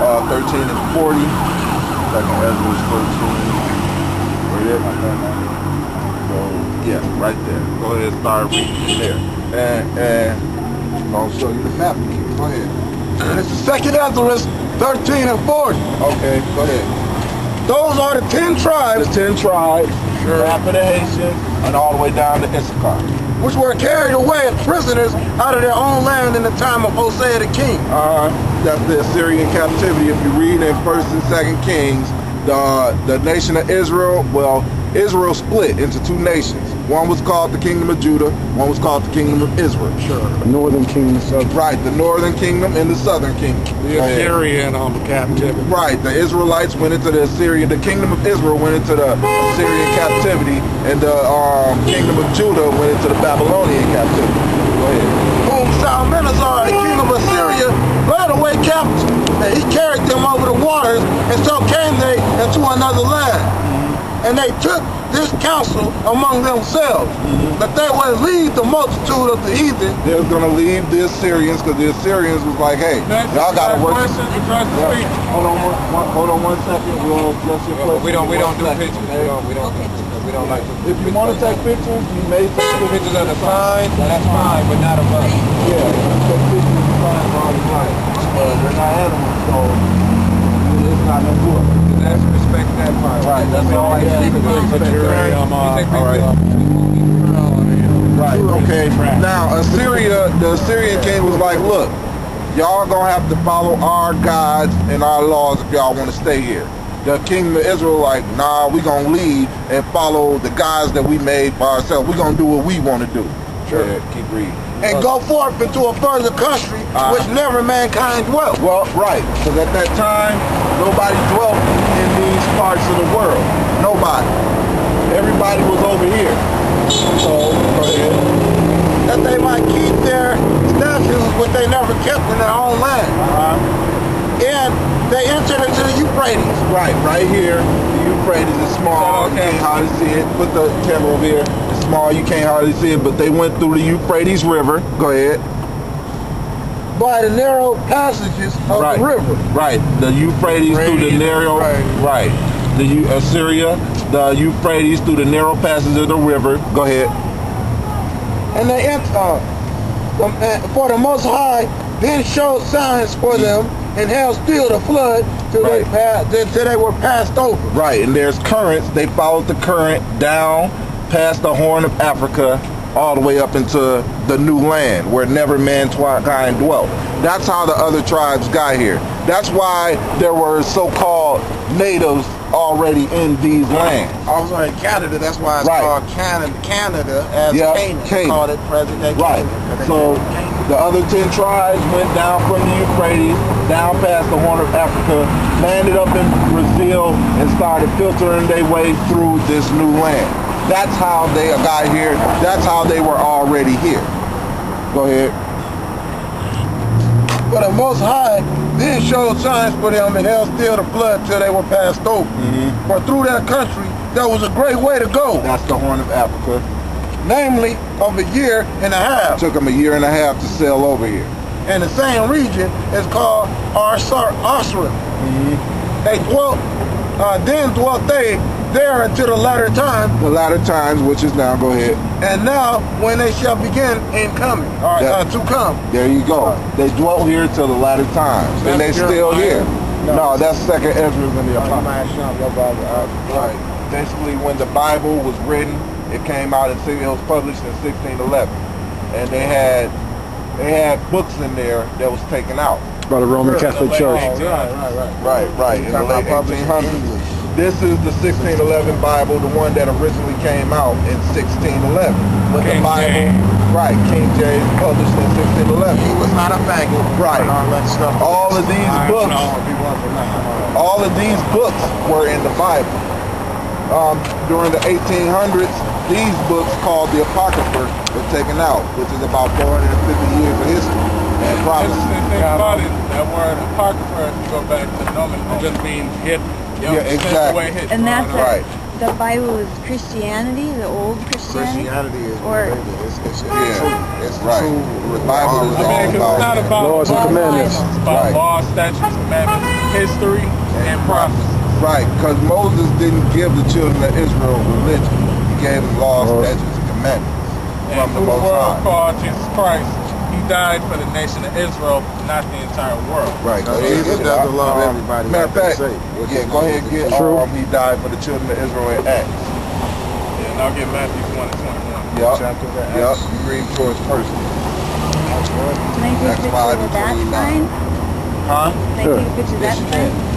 13 and 40. Second Ezra is 13. Right there. So yeah, right there. Go ahead and start reading there. And I'll show you the map again. Go ahead. And it's the second Ezra, 13 and 40. Okay, go ahead. Those are the 10 tribes. The 10 tribes, half of the Haitians, and all the way down to Issachar, which were carried away as prisoners out of their own land in the time of Hosea the king. That's the Assyrian captivity. If you read in 1st and 2nd Kings, the nation of Israel, well, Israel split into two nations. One was called the Kingdom of Judah, one was called the Kingdom of Israel. Sure. The northern kingdom. Right, the northern kingdom and the southern kingdom. The Assyrian captivity. Right, the Israelites went into the Assyrian, the Kingdom of Israel went into the Assyrian captivity, and the Kingdom of Judah went into the Babylonian captivity. Go ahead. Whom Shalmaneser, the king of Assyria, led away captives, and he carried them over the waters, and so came they into another land. And they took this counsel among themselves, that they would leave the multitude of the heathen. They were going to leave the Assyrians, because the Assyrians was like, hey, y'all got to work. Hold on one second. We'll adjust your place. We don't do pictures. We don't like to. If you want to take pictures, you may take Pictures of the sign, that's fine, but not of us. Yeah, take pictures of the sign all the time. They're not animals, so it's not no good. Let's respect that part. Right, that's all I have. Right, okay. Now, the Assyrian king was like, look, y'all gonna have to follow our gods and our laws if y'all want to stay here. The kingdom of Israel like, nah, we gonna leave and follow the gods that we made by ourselves. We gonna do what we want to do. Sure. Yeah, keep reading. And go forth into a further country which never mankind dwelt. Well, right, because at that time, nobody dwelt in these parts of the world. Nobody. Everybody was over here. So, go ahead. That they might keep their statutes which they never kept in their own land. And they entered into the Euphrates. Right here. The Euphrates is small. You can't hardly see it. Put the camera over here. It's small. You can't hardly see it. But they went through the Euphrates River. Go ahead. By the narrow passages of the river. Right. The Euphrates through the narrow. Right. The Assyria. The Euphrates through the narrow passages of the river. Go ahead. And they for the Most High then showed signs for them, and held still the flood till they were passed over. Right, and there's currents. They followed the current down past the Horn of Africa, all the way up into the new land where never mankind dwelt. That's how the other tribes got here. That's why there were so-called natives already in these lands. Also in Canada, that's why it's called Canada as Canaan. Called it present day Canada. So the other 10 tribes went down from the Euphrates, down past the Horn of Africa, landed up in Brazil, and started filtering their way through this new land. That's how they got here. That's how they were already here. Go ahead. But the Most High then showed signs for them and held still the flood till they were passed over. For through that country, there was a great way to go. That's the Horn of Africa. Namely, of a year and a half. It took them a year and a half to sail over here. And the same region is called Arsara. They dwelt, then dwelt they there until the latter time. The latter times, which is now, go ahead. And now, when they shall begin in coming, to come. There you go. They dwelt here till the latter times, and they still here. No, that's second Ezra in the Apocrypha. Right. Basically, when the Bible was written, it came out and it was published in 1611, and they had books in there that was taken out by the Roman Catholic Church. Right. In the late 1800s. This is the 1611 Bible, the one that originally came out in 1611. But the Bible, King James published in 1611. He was not a faggot. Right. All of these books were in the Bible. During the 1800s, these books called the Apocrypha were taken out, which is about 450 years of history and prophecy. That word Apocrypha, if you go back to Roman, it just means hidden. Yeah, exactly. And that's right. the Bible is Christianity, the old Christianity? Christianity is Or- it's Yeah. true. It's Right. true. The Bible is I mean, 'cause it's not about Laws and Law, commandments. Bible. It's about Right. law, statutes, commandments, history, and prophecy. Right, because Moses didn't give the children of Israel religion. He gave them laws, Laws. statutes, and commandments And from the who the Most world High. called Jesus Christ, he died for the nation of Israel, not the entire world. Right. So it doesn't love everybody Matter like of they fact, say. What yeah, you go ahead and get True. he died for the children of Israel in Acts. And I'll get Matthew 1 and 21. Yup. Chapter of Acts. Yup. You read towards person. Can I take a Acts 5 picture and of that 29. sign? Huh? Can I Sure. take a picture of Yes, that you sign? can.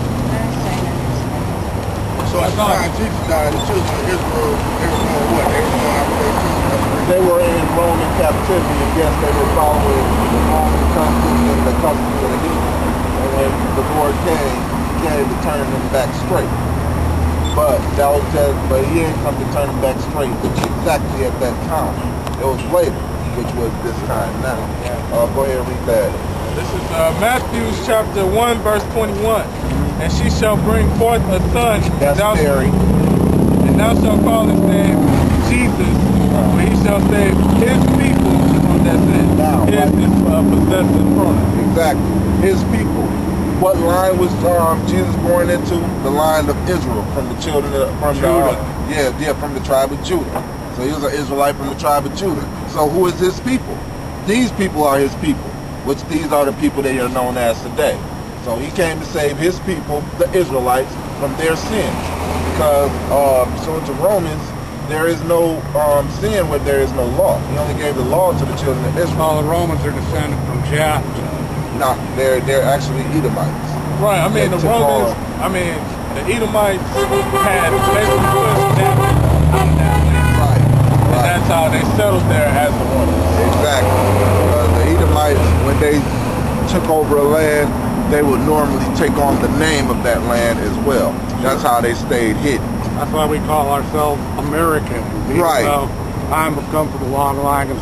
So at the time Jesus died, the children of Israel, they were doing what? They were going after their children. They were in Roman captivity, and yes, they were following the Roman customs and the customs of the heathen. And when the Lord came, he came to turn them back straight. But that was but he ain't come to turn them back straight exactly at that time. It was later, which was this time now. Go ahead and read that. This is Matthew chapter 1, verse 21. And she shall bring forth a son, That's Mary. and thou shalt call his name Jesus, for he shall save his people from their sins. Now, His right. is possessive pronoun. Exactly. His people. What line was Jesus born into? The line of Israel, from the children of Judah. from the tribe of Judah. So he was an Israelite from the tribe of Judah. So who is his people? These people are his people, which these are the people they are known as today. So he came to save his people, the Israelites, from their sins. Because so to Romans, there is no sin where there is no law. He only gave the law to the children of Israel. All the Romans are descended from Japheth. No, they're actually Edomites. Right, I mean, They the took Romans, the Edomites had basically pushed them out of that land. Right. And that's how they settled there as the Romans. Exactly. The Edomites, when they took over a land, they would normally take on the name of that land as well. That's how they stayed hidden. That's why we call ourselves American. Right. I'm come from a long line of